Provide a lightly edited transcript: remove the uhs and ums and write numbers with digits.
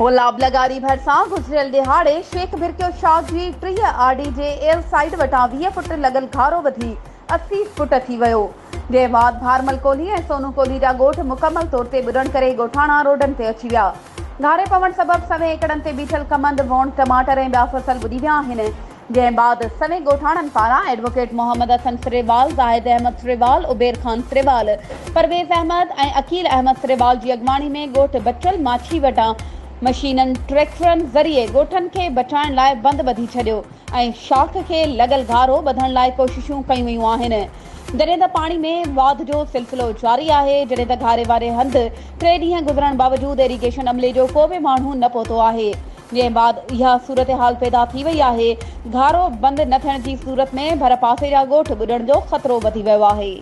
गुलाब लगारी भरिसां गुज़िरियल दिहाड़े Sheikh भिरकियो Shah ji 30 RD J L side वटां 20 फुट लॻल घारो वधी 80 फुट थी वियो। जे बाद भारमल कोली ऐं सोनू कोली जा ॻोठ मुकमल तौर ते ॿुॾण करे ॻोठाणा रोडनि ते अची विया। घारे पवण सबबि सवें एकड़नि ते बीठल कमंद, वोण, टमाटर ऐं ॿिया फसल ॿुॾी विया आहिनि। जंहिं बाद सवें ॻोठाणनि पारां एडवोकेट मोहम्मद हसन सिरेवाल, ज़ाहिद अहमद सिरेवाल, उबेर खान सिरेवाल, परवेज़ अहमद ऐं अकील अहमद सिरेवाल जी अॻवानी में ॻोठ बचल माछी वटां मशीननि, ट्रैक्टरनि ज़रिए ॻोठनि खे बचाइण लाइ बंदि ॿधी छॾियो ऐं शाख खे लॻल घारो ॿधण लाइ कोशिशूं कयूं वयूं आहिनि। जॾहिं त पाणी में वाध जो सिलसिलो जारी आहे, जॾहिं त घारे वारे हंधि 3 ॾींहं गुज़रण बावजूदि इरीगेशन अमले जो को बि माण्हू न पहुतो आहे। जंहिं बाद इहा सूरत हाल पैदा थी वई आहे। घारो बंदि न थियण जी सूरत में भर पासे जा ॻोठ ॿुॾण जो ख़तरो वधी वियो आहे।